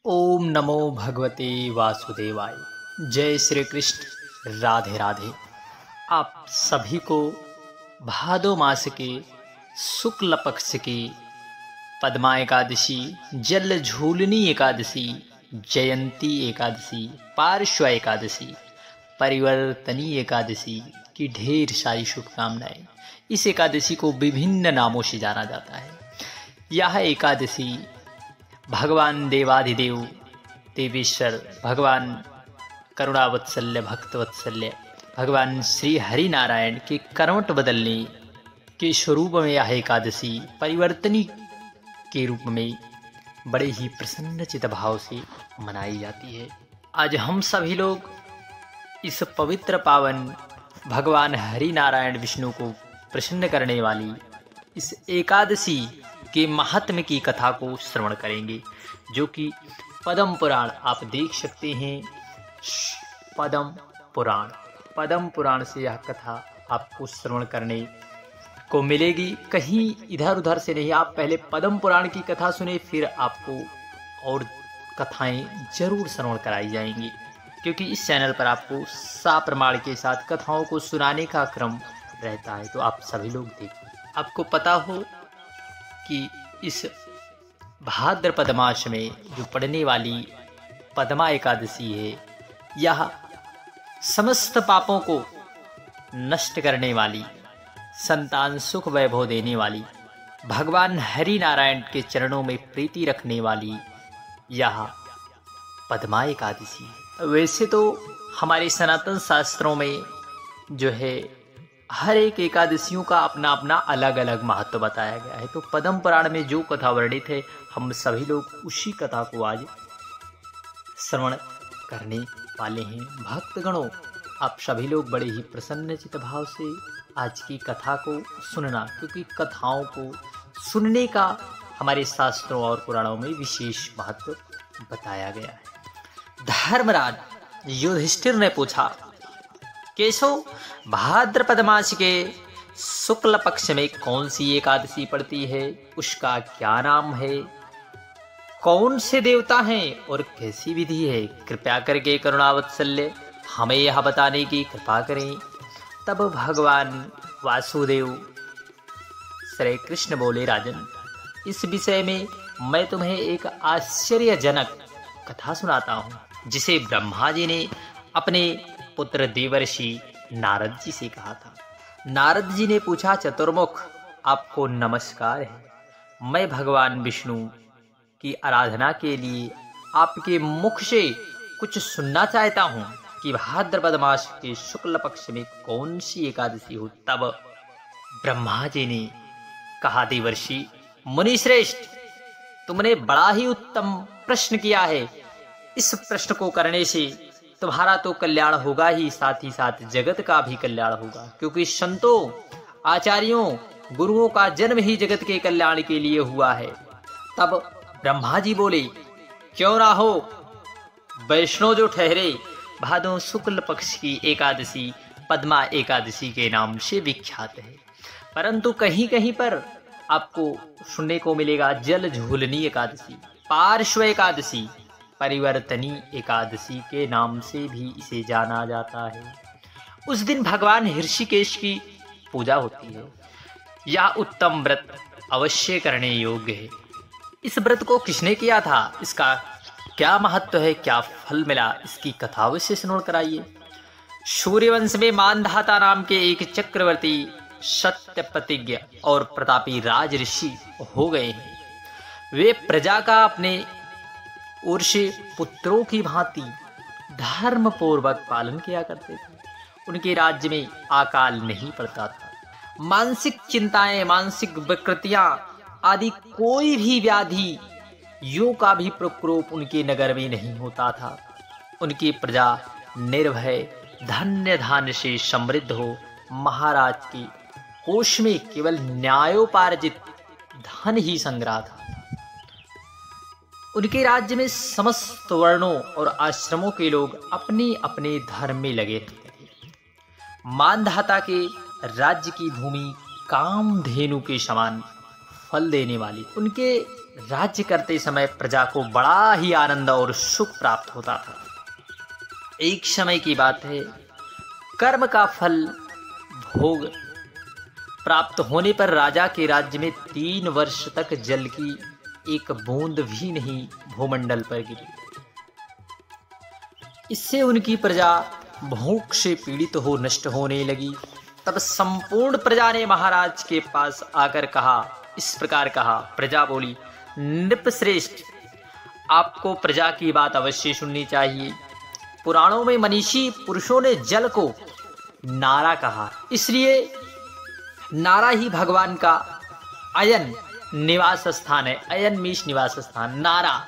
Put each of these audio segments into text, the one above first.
ओम नमो भगवते वासुदेवाय। जय श्री कृष्ण, राधे राधे। आप सभी को भादो मास के शुक्ल पक्ष की पद्मा एकादशी, जल झूलनी एकादशी, जयंती एकादशी, पार्श्व एकादशी, परिवर्तनी एकादशी की ढेर सारी शुभकामनाएं। इस एकादशी को विभिन्न नामों से जाना जाता है। यह एकादशी भगवान देवाधिदेव देवेश्वर, भगवान करुणावत्सल्य भक्तवत्सल्य, भगवान श्री हरि नारायण के करवट बदलने के स्वरूप में यह एकादशी परिवर्तनी के रूप में बड़े ही प्रसन्नचित भाव से मनाई जाती है। आज हम सभी लोग इस पवित्र पावन भगवान हरि नारायण विष्णु को प्रसन्न करने वाली इस एकादशी के महात्म्य की कथा को श्रवण करेंगे, जो कि पद्म पुराण आप देख सकते हैं। पद्म पुराण से यह कथा आपको श्रवण करने को मिलेगी, कहीं इधर उधर से नहीं। आप पहले पद्म पुराण की कथा सुने, फिर आपको और कथाएं जरूर श्रवण कराई जाएंगी, क्योंकि इस चैनल पर आपको सप्रमाण के साथ कथाओं को सुनाने का क्रम रहता है। तो आप सभी लोग देखिए। आपको पता हो कि इस भाद्रपद मास में जो पड़ने वाली पद्मा एकादशी है, यह समस्त पापों को नष्ट करने वाली, संतान सुख वैभव देने वाली, भगवान हरि नारायण के चरणों में प्रीति रखने वाली यह पद्मा एकादशी है। वैसे तो हमारे सनातन शास्त्रों में जो है हर एक एकादशियों का अपना अपना अलग अलग महत्व बताया गया है। तो पद्म पुराण में जो कथा वर्णित है, हम सभी लोग उसी कथा को आज श्रवण करने वाले हैं। भक्तगणों, आप सभी लोग बड़े ही प्रसन्नचित भाव से आज की कथा को सुनना, क्योंकि कथाओं को सुनने का हमारे शास्त्रों और पुराणों में विशेष महत्व बताया गया है। धर्मराज युधिष्ठिर ने पूछा, केशव, भाद्रपद मास के शुक्ल पक्ष में कौन सी एकादशी पड़ती है? उसका क्या नाम है? कौन से देवता हैं और कैसी विधि है? कृपया करके करुणावत्सल्य हमें यह बताने की कृपा करें। तब भगवान वासुदेव श्री कृष्ण बोले, राजन, इस विषय में मैं तुम्हें एक आश्चर्यजनक कथा सुनाता हूँ, जिसे ब्रह्मा जी ने अपने पुत्र देवर्षि नारद जी से कहा था। नारद जी ने पूछा, चतुर्मुख, आपको नमस्कार है। मैं भगवान विष्णु की आराधना के लिए आपके मुख से कुछ सुनना चाहता हूँ कि भाद्रपद मास के शुक्ल पक्ष में कौन सी एकादशी हो। तब ब्रह्मा जी ने कहा, देवर्षि मुनिश्रेष्ठ, तुमने बड़ा ही उत्तम प्रश्न किया है। इस प्रश्न को करने से तुम्हारा तो कल्याण होगा ही, साथ ही साथ जगत का भी कल्याण होगा, क्योंकि संतों, आचार्यों, गुरुओं का जन्म ही जगत के कल्याण के लिए हुआ है। तब ब्रह्मा जी बोले, क्यों ना हो, वैष्णव जो ठहरे, भादो शुक्ल पक्ष की एकादशी पद्मा एकादशी के नाम से विख्यात है। परंतु कहीं कहीं पर आपको सुनने को मिलेगा जल झूलनी एकादशी, पार्श्व एकादशी, परिवर्तनी एकादशी के नाम से भी इसे जाना जाता है। उस दिन भगवान ऋषिकेश की पूजा होती है। यह उत्तम व्रत अवश्य करने योग्य है। इस व्रत को किसने किया था, इसका क्या महत्व है, क्या फल मिला, इसकी कथा अवश्य सुन कराइए। सूर्यवंश में मानधाता नाम के एक चक्रवर्ती सत्य प्रतिज्ञ और प्रतापी राज ऋषि हो गए हैं। वे प्रजा का अपने ओर से पुत्रों की भांति धर्म पूर्वक पालन किया करते थे। उनके राज्य में अकाल नहीं पड़ता था। मानसिक चिंताएं, मानसिक विकृतियां आदि कोई भी व्याधि, यूं का भी प्रकोप उनके नगर में नहीं होता था। उनकी प्रजा निर्भय धन्य धान्य से समृद्ध हो महाराज के कोष में केवल न्यायोपार्जित धन ही संग्रह था। उनके राज्य में समस्त वर्णों और आश्रमों के लोग अपने अपने धर्म में लगे रहते थे। मानधाता के राज्य की भूमि कामधेनु के समान फल देने वाली, उनके राज्य करते समय प्रजा को बड़ा ही आनंद और सुख प्राप्त होता था। एक समय की बात है, कर्म का फल भोग प्राप्त होने पर राजा के राज्य में 3 वर्ष तक जल की एक बूंद भी नहीं भूमंडल पर गिरी। इससे उनकी प्रजा भूख से पीड़ित हो नष्ट होने लगी। तब संपूर्ण प्रजा ने महाराज के पास आकर कहा, इस प्रकार कहा। प्रजा बोली, नृपश्रेष्ठ, आपको प्रजा की बात अवश्य सुननी चाहिए। पुराणों में मनीषी पुरुषों ने जल को नारा कहा, इसलिए नारा ही भगवान का अयन निवास स्थान है। अयन मीश निवास स्थान, नारा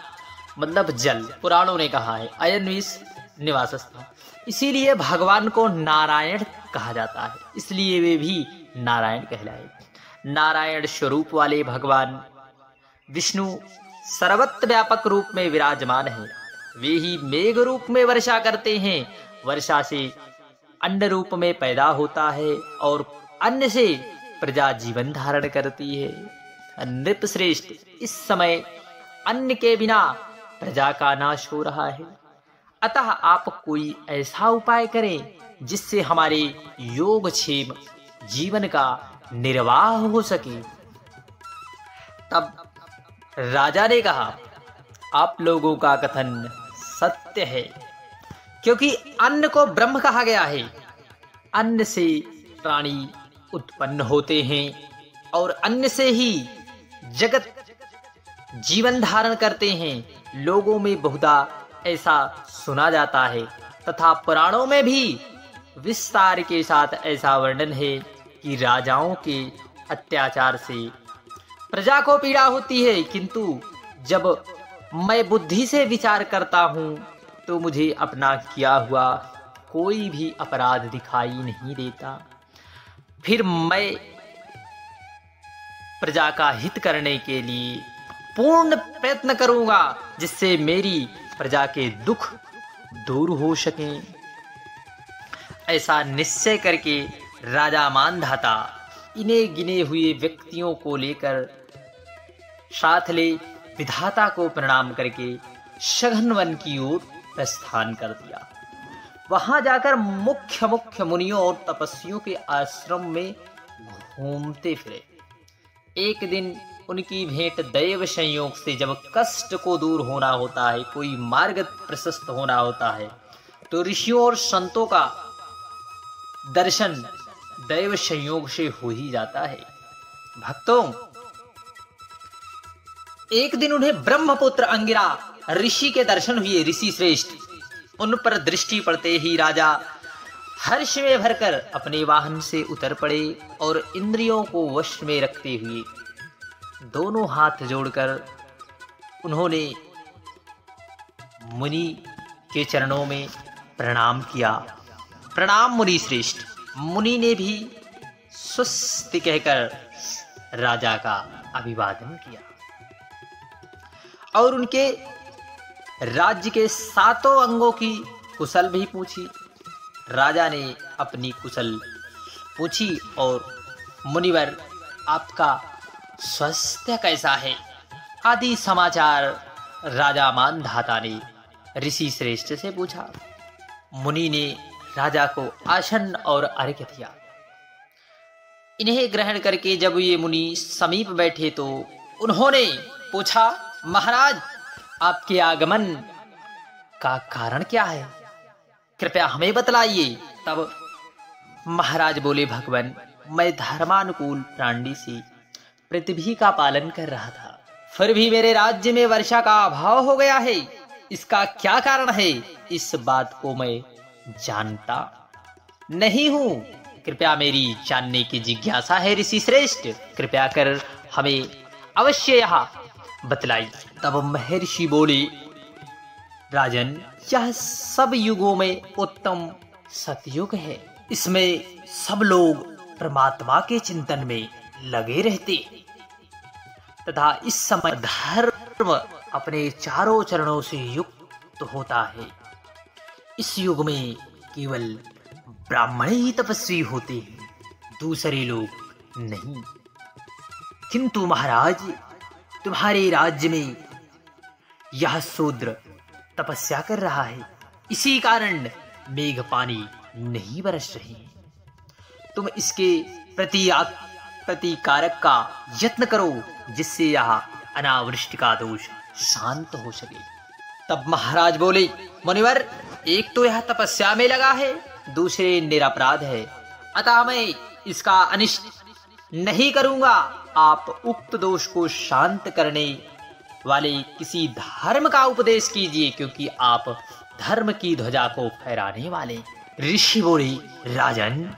मतलब जल, पुराणों ने कहा है अयन मीश निवास स्थान। इसीलिए भगवान को नारायण कहा जाता है, इसलिए वे भी नारायण कहलाए। नारायण स्वरूप वाले भगवान विष्णु सर्वत्र व्यापक रूप में विराजमान है। वे ही मेघ रूप में वर्षा करते हैं। वर्षा से अन्न रूप में पैदा होता है और अन्न से प्रजा जीवन धारण करती है। नृपश्रेष्ठ, इस समय अन्न के बिना प्रजा का नाश हो रहा है, अतः आप कोई ऐसा उपाय करें जिससे हमारे योगक्षेम जीवन का निर्वाह हो सके। तब राजा ने कहा, आप लोगों का कथन सत्य है, क्योंकि अन्न को ब्रह्म कहा गया है। अन्न से प्राणी उत्पन्न होते हैं और अन्न से ही जगत जीवन धारण करते हैं। लोगों में बहुधा ऐसा सुना जाता है तथा पुराणों में भी विस्तार के साथ ऐसा वर्णन है कि राजाओं के अत्याचार से प्रजा को पीड़ा होती है, किंतु जब मैं बुद्धि से विचार करता हूँ तो मुझे अपना किया हुआ कोई भी अपराध दिखाई नहीं देता। फिर मैं प्रजा का हित करने के लिए पूर्ण प्रयत्न करूंगा, जिससे मेरी प्रजा के दुख दूर हो सकें। ऐसा निश्चय करके राजा मानधाता इन्हें गिने हुए व्यक्तियों को लेकर साथ ले विधाता को प्रणाम करके सघन वन की ओर प्रस्थान कर दिया। वहां जाकर मुख्य मुनियों और तपस्वियों के आश्रम में घूमते फिरे। एक दिन उनकी भेंट दैव संयोग से जब कष्ट को दूर होना होता है, कोई मार्ग प्रशस्त होना होता है, तो ऋषियों और संतों का दर्शन दैव संयोग से हो ही जाता है। भक्तों, एक दिन उन्हें ब्रह्मपुत्र अंगिरा ऋषि के दर्शन हुए। ऋषि श्रेष्ठ, उन पर दृष्टि पड़ते ही राजा हर्ष में भरकर अपने वाहन से उतर पड़े और इंद्रियों को वश में रखते हुए दोनों हाथ जोड़कर उन्होंने मुनि के चरणों में प्रणाम किया। प्रणाम मुनि श्रेष्ठ। मुनि ने भी स्वस्ति कहकर राजा का अभिवादन किया और उनके राज्य के 7 अंगों की कुशल भी पूछी। राजा ने अपनी कुशल पूछी और मुनिवर, आपका स्वास्थ्य कैसा है आदि समाचार राजा मानधाता ने ऋषि श्रेष्ठ से पूछा। मुनि ने राजा को आसन और अर्घ्य दिया। इन्हें ग्रहण करके जब ये मुनि समीप बैठे तो उन्होंने पूछा, महाराज, आपके आगमन का कारण क्या है, कृपया हमें बतलाइए। तब महाराज बोले, भगवान, मैं धर्मानुकूल प्राणी से पृथ्वी का पालन कर रहा था, फिर भी मेरे राज्य में वर्षा का अभाव हो गया है। इसका क्या कारण है, इस बात को मैं जानता नहीं हूं। कृपया मेरी जानने की जिज्ञासा है ऋषि श्रेष्ठ, कृपया कर हमें अवश्य यहाँ बतलाई। तब महर्षि बोले, राजन, यह सब युगों में उत्तम सतयुग है। इसमें सब लोग परमात्मा के चिंतन में लगे रहते तथा इस समय धर्म अपने चारों चरणों से युक्त होता है। इस युग में केवल ब्राह्मण ही तपस्वी होते हैं, दूसरे लोग नहीं। किंतु महाराज, तुम्हारे राज्य में यह शूद्र तपस्या कर रहा है, इसी कारण मेघ पानी नहीं बरस रहे हैं। तुम इसके प्रतिकारक का यत्न करो, जिससे यह अनावृष्टि का दोष शांत हो सके। तब महाराज बोले, मुनिवर, एक तो यह तपस्या में लगा है, दूसरे निरपराध है, अतः मैं इसका अनिष्ट नहीं करूंगा। आप उक्त दोष को शांत करने वाले किसी धर्म का उपदेश कीजिए, क्योंकि आप धर्म की ध्वजा को फहराने वाले। ऋषि बोले, राजन,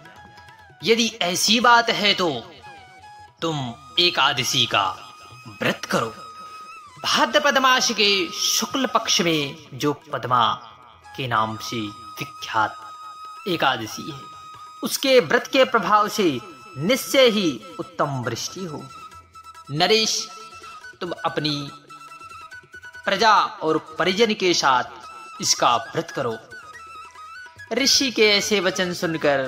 यदि ऐसी बात है तो तुम एकादशी का व्रत करो। भाद्रपद मास के शुक्ल पक्ष में जो पद्मा के नाम से विख्यात एकादशी है, उसके व्रत के प्रभाव से निश्चय ही उत्तम वृष्टि हो। नरेश, तुम अपनी प्रजा और परिजन के साथ इसका व्रत करो। ऋषि के ऐसे वचन सुनकर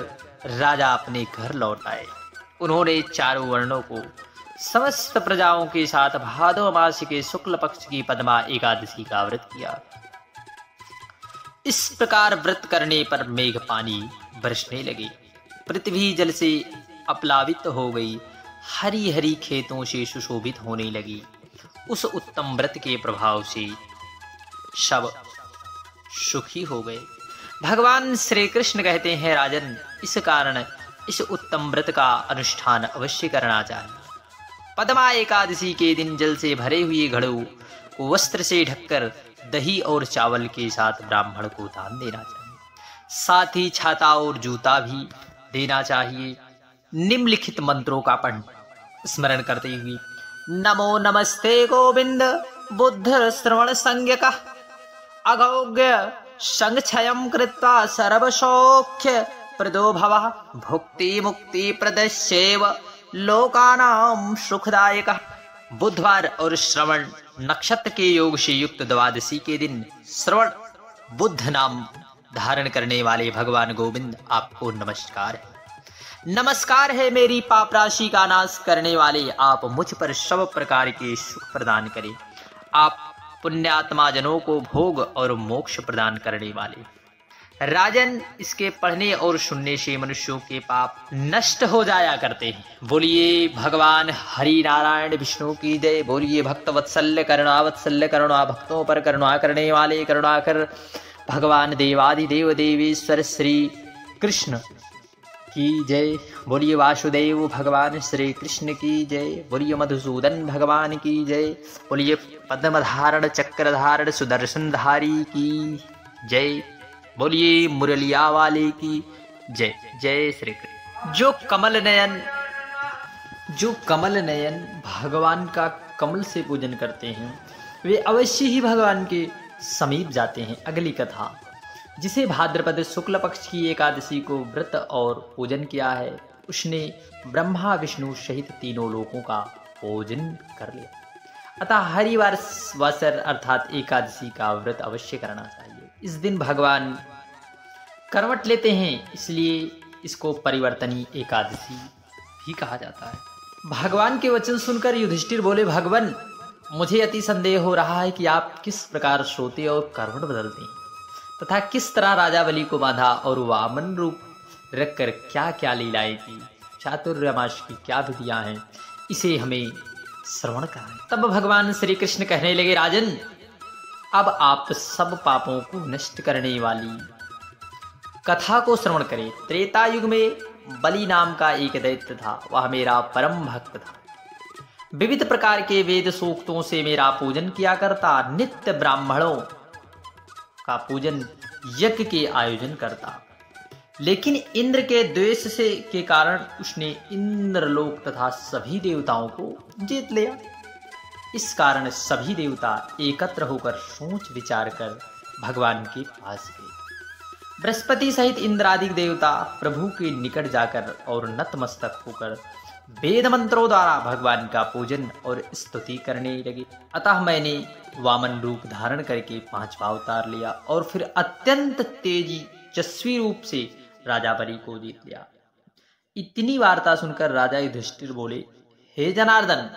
राजा अपने घर लौट आए। उन्होंने चारों वर्णों को समस्त प्रजाओं के साथ भादो मास के शुक्ल पक्ष की पद्मा एकादशी का व्रत किया। इस प्रकार व्रत करने पर मेघ पानी बरसने लगे, पृथ्वी जल से अपलावित हो गई, हरी हरी खेतों से सुशोभित होने लगी। उस उत्तम व्रत के प्रभाव से सब सुखी हो गए। भगवान श्री कृष्ण कहते हैं, राजन, इस कारण इस उत्तम व्रत का अनुष्ठान अवश्य करना चाहिए। पद्मा एकादशी के दिन जल से भरे हुए घड़ों को वस्त्र से ढककर दही और चावल के साथ ब्राह्मण को दान देना चाहिए। साथ ही छाता और जूता भी देना चाहिए। निम्नलिखित मंत्रों का स्मरण करते हुए, नमो नमस्ते गोविंद बुद्ध श्रवण संज्ञक अगौग्य संक्षयं कृत्वा सर्वसौख्य प्रदो भवः भुक्ति मुक्ति प्रदस्येव लोकानां सुखदायक। बुधवार और श्रवण नक्षत्र के योग से युक्त द्वादशी के दिन श्रवण बुद्ध नाम धारण करने वाले भगवान गोविंद, आपको नमस्कार है। नमस्कार है मेरी पाप राशि का नाश करने वाले, आप मुझ पर सब प्रकार के सुख प्रदान करें। आप पुण्यात्मा जनों को भोग और मोक्ष प्रदान करने वाले। राजन, इसके पढ़ने और सुनने से मनुष्यों के पाप नष्ट हो जाया करते हैं। बोलिए भगवान हरि नारायण विष्णु की जय। बोलिए भक्त वत्सल्य करुणावत्सल्य करुणा भक्तों पर करुणा करने वाले करुणाकर भगवान देवादिदेव देवेश्वर श्री कृष्ण की जय। बोलिए वासुदेव भगवान श्री कृष्ण की जय। बोलिए मधुसूदन भगवान की जय। बोलिए पद्मधारण चक्रधारण सुदर्शन धारी की जय। बोलिए मुरलिया वाले की जय। जय श्री कृष्ण। जो कमल नयन भगवान का कमल से पूजन करते हैं, वे अवश्य ही भगवान के समीप जाते हैं। अगली कथा, जिसे भाद्रपद शुक्ल पक्ष की एकादशी को व्रत और पूजन किया है, उसने ब्रह्मा विष्णु सहित तीनों लोकों का पूजन कर लिया। अतः हरिवासर अर्थात एकादशी का व्रत अवश्य करना चाहिए। इस दिन भगवान करवट लेते हैं, इसलिए इसको परिवर्तनी एकादशी भी कहा जाता है। भगवान के वचन सुनकर युधिष्ठिर बोले, भगवान, मुझे अति संदेह हो रहा है कि आप किस प्रकार सोते और करवट बदलते हैं तथा किस तरह राजा बलि को बांधा और वामन रूप रखकर क्या क्या लीलाएं की, चातुर्मास की क्या विधियां हैं, इसे हमें श्रवण कराएं। तब भगवान श्री कृष्ण कहने लगे, राजन, अब आप सब पापों को नष्ट करने वाली कथा को श्रवण करें। त्रेता युग में बलि नाम का एक दैत्य था, वह मेरा परम भक्त था। विविध प्रकार के वेद सूक्तों से मेरा पूजन किया करता, नित्य ब्राह्मणों का पूजन यज्ञ के आयोजन करता। लेकिन इंद्र के द्वेष से के कारण उसने इंद्रलोक तथा सभी देवताओं को जीत लिया। इस कारण सभी देवता एकत्र होकर सोच विचार कर भगवान के पास गए। बृहस्पति सहित इंद्रादि देवता प्रभु के निकट जाकर और नतमस्तक होकर वेद मंत्रों द्वारा भगवान का पूजन और स्तुति करने लगे। अतः मैंने वामन रूप धारण करके 5 अवतार लिया और फिर अत्यंत तेजस्वी रूप से राजा बलि को जीत लिया। इतनी वार्ता सुनकर राजा युधिष्ठिर बोले, हे जनार्दन,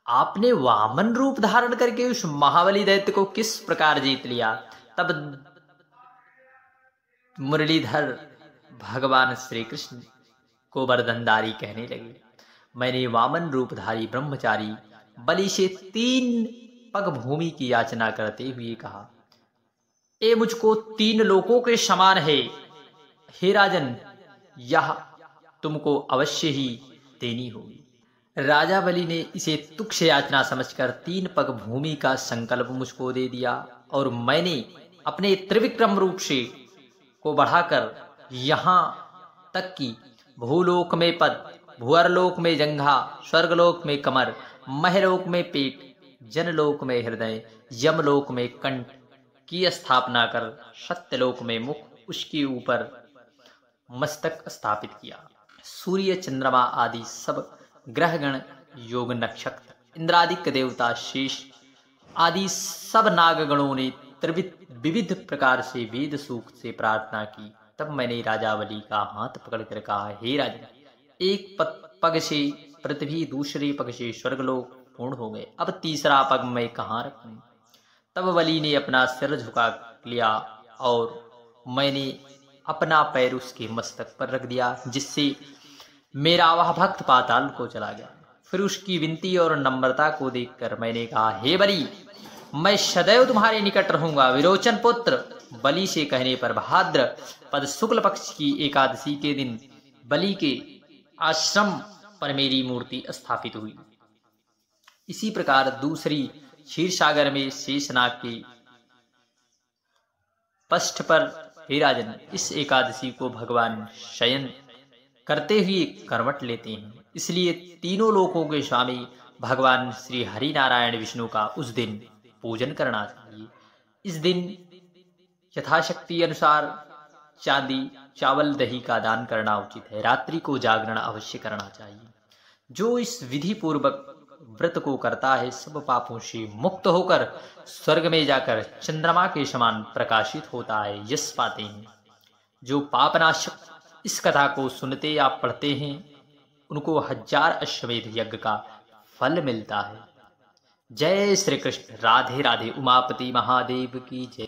आपने वामन रूप धारण करके उस महाबली दैत्य को किस प्रकार जीत लिया? तब मुरलीधर भगवान श्री कृष्ण को वरदनदारी कहने लगे, मैंने वामन रूपधारी ब्रह्मचारी बलि से 3 पग भूमि की याचना करते हुए कहा, ए मुझको 3 लोकों के समान है, हे राजन, यह तुमको अवश्य ही देनी होगी। राजा बलि ने इसे तुच्छ याचना समझकर 3 पग भूमि का संकल्प मुझको दे दिया और मैंने अपने त्रिविक्रम रूप से को बढ़ाकर यहाँ तक कि भूलोक में पद, भुअरलोक में जंघा, स्वर्गलोक में कमर, महलोक में पेट, जनलोक में हृदय, यमलोक में कंठ की स्थापना कर सत्यलोक में मुख, उसके ऊपर मस्तक स्थापित किया। सूर्य, चंद्रमा आदि सब ग्रहगण, योग, नक्षत्र, इंद्रादिक देवता, शेष आदि सब नागगणों ने विविध प्रकार से वेद सूक्त से प्रार्थना की। तब मैंने राजा बलि का हाथ पकड़कर कहा, हे राजन, एक पग से पृथ्वी, दूसरे पग से स्वर्गलोक पूर्ण हो गए, अब तीसरा पग मैं कहाँ रखूं? तब बलि ने अपना सिर झुका लिया और मैंने अपना पैर उसके मस्तक पर रख दिया, जिससे मेरा वह भक्त पाताल को चला गया। फिर उसकी विनती और नम्रता को देखकर मैंने कहा, हे बलि, मैं सदैव तुम्हारे निकट रहूंगा। विरोचन पुत्र बलि से कहने पर भाद्र पद शुक्ल पक्ष की एकादशी के दिन बलि के आश्रम पर मेरी मूर्ति स्थापित हुई। इसी प्रकार दूसरी क्षीर सागर में शेषनाग के पृष्ठ पर, हे राजन, इस एकादशी को भगवान शयन करते हुए करवट लेते हैं, इसलिए तीनों लोकों के स्वामी भगवान श्री हरि नारायण विष्णु का उस दिन पूजन करना चाहिए। इस दिन यथाशक्ति अनुसार चांदी, चावल, दही का दान करना उचित है। रात्रि को जागरण अवश्य करना चाहिए। जो इस विधि पूर्वक व्रत को करता है, सब पापों से मुक्त होकर स्वर्ग में जाकर चंद्रमा के समान प्रकाशित होता है, यश पाते हैं। जो पापनाशक इस कथा को सुनते या पढ़ते हैं, उनको 1000 अश्वमेध यज्ञ का फल मिलता है। जय श्री कृष्ण। राधे राधे। उमापति महादेव की जय।